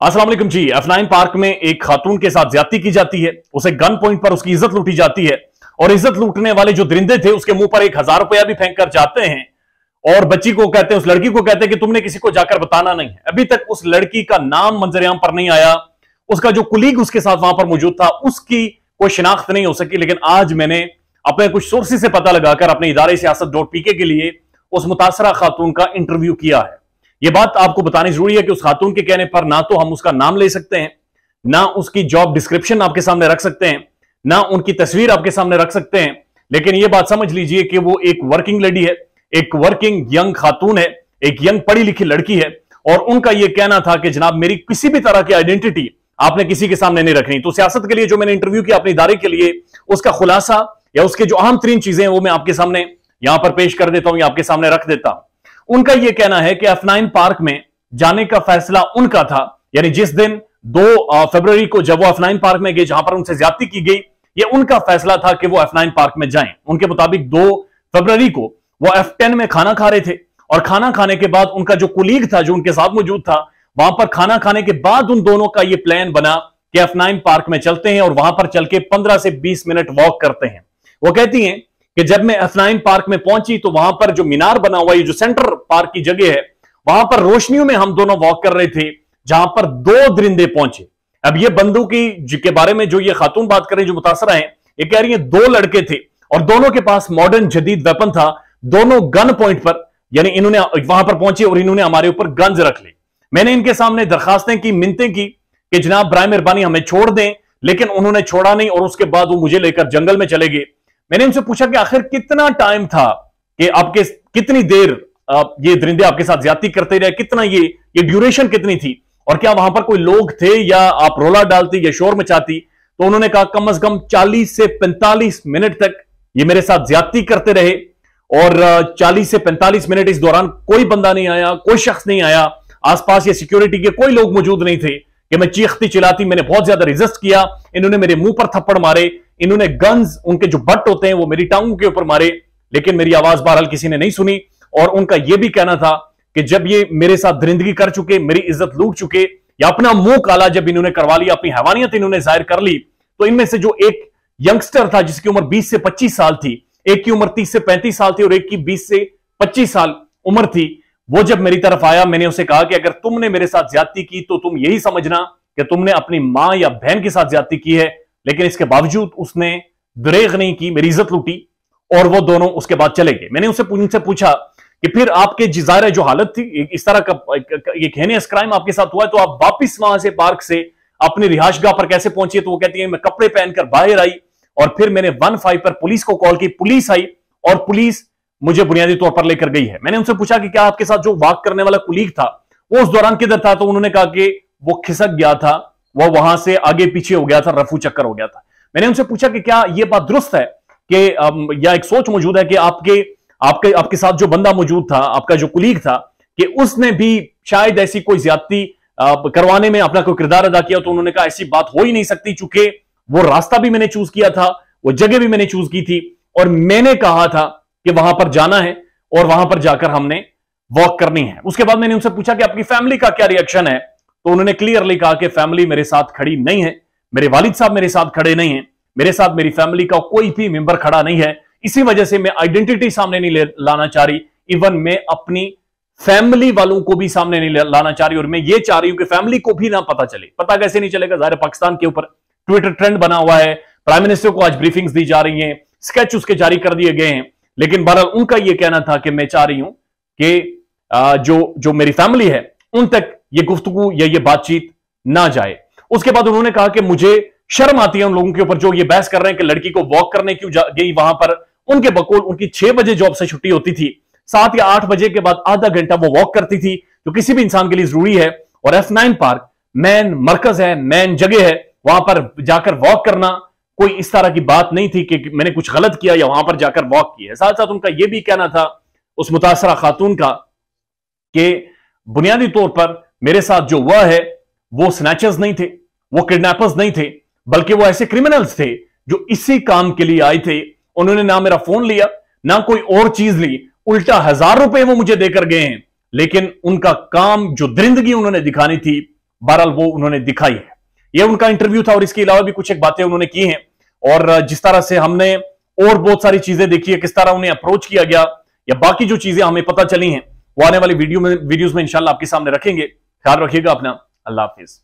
अस्सलाम वालेकुम जी। F9 park में एक खातून के साथ ज्यादती की जाती है, उसे गन पॉइंट पर उसकी इज्जत लूटी जाती है और इज्जत लूटने वाले जो दरिंदे थे उसके मुंह पर 1000 रुपया भी फेंक कर जाते हैं और बच्ची को कहते हैं, उस लड़की को कहते हैं कि तुमने किसी को जाकर बताना नहीं है। अभी तक उस लड़की का नाम मंजरेआम पर नहीं आया, उसका जो कुलीग उसके साथ वहां पर मौजूद था उसकी कोई शिनाख्त नहीं हो सकी। लेकिन आज मैंने अपने कुछ सोर्सेज से पता लगाकर अपने इदारे सियासत.pk के लिए उस मुतासरा खातून का इंटरव्यू किया है। यह बात आपको बतानी जरूरी है कि उस खातून के कहने पर ना तो हम उसका नाम ले सकते हैं, ना उसकी जॉब डिस्क्रिप्शन आपके सामने रख सकते हैं, ना उनकी तस्वीर आपके सामने रख सकते हैं। लेकिन यह बात समझ लीजिए कि वो एक वर्किंग लेडी है, एक वर्किंग यंग खातून है, एक यंग पढ़ी लिखी लड़की है और उनका यह कहना था कि जनाब मेरी किसी भी तरह की आइडेंटिटी आपने किसी के सामने नहीं रखनी। तो सियासत के लिए जो मैंने इंटरव्यू किया अपने इदारे के लिए, उसका खुलासा या उसके जो अहम तरीन चीजें हैं वो मैं आपके सामने यहां पर पेश कर देता हूं या आपके सामने रख देता हूं। उनका यह कहना है कि F9 पार्क में जाने का फैसला उनका था, यानी जिस दिन 2 फरवरी को जब वो F9 पार्क में गए जहां पर उनसे ज्यादती की गई, यह उनका फैसला था कि वो F9 पार्क में जाएं। उनके मुताबिक 2 फरवरी को वो F10 में खाना खा रहे थे और खाना खाने के बाद उनका जो कुलीग था जो उनके साथ मौजूद था, वहां पर खाना खाने के बाद उन दोनों का यह प्लान बना कि F9 पार्क में चलते हैं और वहां पर चल के 15 से 20 मिनट वॉक करते हैं। वो कहती हैं कि जब मैं F9 पार्क में पहुंची तो वहां पर जो मीनार बना हुआ है, जो सेंटर पार्क की जगह है, वहां पर रोशनियों में हम दोनों वॉक कर रहे थे जहां पर 2 दरिंदे पहुंचे। अब ये बंदूकी के बारे में जो ये खातून बात कर रही है, जो मुतासरा है, ये कह रही है 2 लड़के थे और दोनों के पास मॉडर्न जदीद वेपन था, दोनों गन पॉइंट पर, यानी इन्होंने वहां पर पहुंचे और इन्होंने हमारे ऊपर गन्स रख ली। मैंने इनके सामने दरखास्तें की, मिन्नतें की कि जनाब बराए मेहरबानी हमें छोड़ दें, लेकिन उन्होंने छोड़ा नहीं और उसके बाद वो मुझे लेकर जंगल में चले गए। मैंने उनसे पूछा कि आखिर कितना टाइम था कि आपके कितनी देर ये दरिंदे आपके साथ ज्यादती करते रहे, कितना ये ड्यूरेशन कितनी थी और क्या वहां पर कोई लोग थे या आप रोला डालती या शोर मचाती। तो उन्होंने कहा कम से कम 40 से 45 मिनट तक ये मेरे साथ ज्यादती करते रहे और 40 से 45 मिनट इस दौरान कोई बंदा नहीं आया, कोई शख्स नहीं आया, आसपास ये सिक्योरिटी के कोई लोग मौजूद नहीं थे कि मैं चीखती चिल्लाती। मैंने बहुत ज्यादा रेजिस्ट किया, इन्होंने मेरे मुंह पर थप्पड़ मारे, इन्होंने गन्स, उनके जो बट होते हैं वो मेरी टांगों के ऊपर मारे, लेकिन मेरी आवाज बहरहाल किसी ने नहीं सुनी। और उनका यह भी कहना था कि जब ये मेरे साथ दरिंदगी कर चुके, मेरी इज्जत लूट चुके या अपना मुंह काला जब इन्होंने करवा लिया, अपनी हैवानियत इन्होंने जाहिर कर ली, तो इनमें से जो एक यंगस्टर था जिसकी उम्र 20 से 25 साल थी, एक की उम्र 30 से 35 साल थी और एक की 20 से 25 साल उम्र थी, वो जब मेरी तरफ आया मैंने उसे कहा कि अगर तुमने मेरे साथ ज्यादती की तो तुम यही समझना कि तुमने अपनी मां या बहन के साथ ज्यादती की है। लेकिन इसके बावजूद उसने दरेग नहीं की, मेरी इज्जत लूटी और वो दोनों उसके बाद चले गए। मैंने उनसे पूछा कि फिर आपके ज़ाहिर जो हालत थी, इस तरह का एक हेनियस क्राइम आपके साथ हुआ है, तो आप वापिस वहां से पार्क से अपनी रिहायशगाह पर कैसे पहुंची? तो वो कहती है मैं कपड़े पहनकर बाहर आई और फिर मैंने 15 पर पुलिस को कॉल की, पुलिस आई और पुलिस मुझे बुनियादी तौर पर लेकर गई है। मैंने उनसे पूछा कि क्या आपके साथ जो वॉक करने वाला कुलीग था वो उस दौरान किधर था? तो उन्होंने कहा कि वो खिसक गया था, वो वहां से आगे पीछे हो गया था, रफू चक्कर हो गया था। मैंने उनसे पूछा कि क्या यह बात दुरुस्त है कि या एक सोच मौजूद है कि आपके साथ जो बंदा मौजूद था, आपका जो कुलीग था, कि उसने भी शायद ऐसी कोई ज्यादती करवाने में अपना कोई किरदार अदा किया? तो उन्होंने कहा ऐसी बात हो ही नहीं सकती, चूंकि वो रास्ता भी मैंने चूज किया था, वो जगह भी मैंने चूज की थी और मैंने कहा था कि वहां पर जाना है और वहां पर जाकर हमने वॉक करनी है। उसके बाद मैंने उनसे पूछा कि आपकी फैमिली का क्या रिएक्शन है? तो उन्होंने क्लियरली कहा कि फैमिली मेरे साथ खड़ी नहीं है, मेरे वालिद साहब मेरे साथ खड़े नहीं हैं, मेरे साथ मेरी फैमिली का कोई भी मेंबर खड़ा नहीं है, इसी वजह से मैं आइडेंटिटी सामने नहीं लाना चाह रही, इवन मैं अपनी फैमिली वालों को भी सामने नहीं लाना चाह रही और मैं ये चाह रही हूं कि फैमिली को भी ना पता चले। पता कैसे नहीं चलेगा? जाहिर पाकिस्तान के ऊपर ट्विटर ट्रेंड बना हुआ है, प्राइम मिनिस्टर को आज ब्रीफिंग्स दी जा रही हैं, स्केच उसके जारी कर दिए गए हैं, लेकिन बहरहाल उनका यह कहना था कि मैं चाह रही हूं कि जो मेरी फैमिली है उन तक ये गुफ्तगू या ये बातचीत ना जाए। उसके बाद उन्होंने कहा कि मुझे शर्म आती है उन लोगों के ऊपर जो ये बहस कर रहे हैं कि लड़की को वॉक करने क्यों गई वहां पर। उनके बकौल उनकी 6 बजे जॉब से छुट्टी होती थी, 7 या 8 बजे के बाद आधा घंटा वो वॉक करती थी, जो किसी भी इंसान के लिए जरूरी है। और F9 पार्क मैन मरकज है, मैन जगह है, वहां पर जाकर वॉक करना कोई इस तरह की बात नहीं थी कि मैंने कुछ गलत किया या वहां पर जाकर वॉक किया। साथ साथ उनका यह भी कहना था उस मुतासरा खातून का कि बुनियादी तौर पर मेरे साथ जो हुआ है वो स्नैचर्स नहीं थे, वो किडनैपर्स नहीं थे, बल्कि वो ऐसे क्रिमिनल्स थे जो इसी काम के लिए आए थे। उन्होंने ना मेरा फोन लिया, ना कोई और चीज ली, उल्टा 1000 रुपए वो मुझे देकर गए हैं। लेकिन उनका काम जो दरिंदगी उन्होंने दिखानी थी बहरहाल वो उन्होंने दिखाई है। ये उनका इंटरव्यू था और इसके अलावा भी कुछ एक बातें उन्होंने की हैं, और जिस तरह से हमने और बहुत सारी चीजें देखी है, किस तरह उन्हें अप्रोच किया गया या बाकी जो चीजें हमें पता चली हैं वो आने वाली वीडियोस में इंशाल्लाह आपके सामने रखेंगे। ख्याल रखिएगा अपना। अल्लाह हाफिज।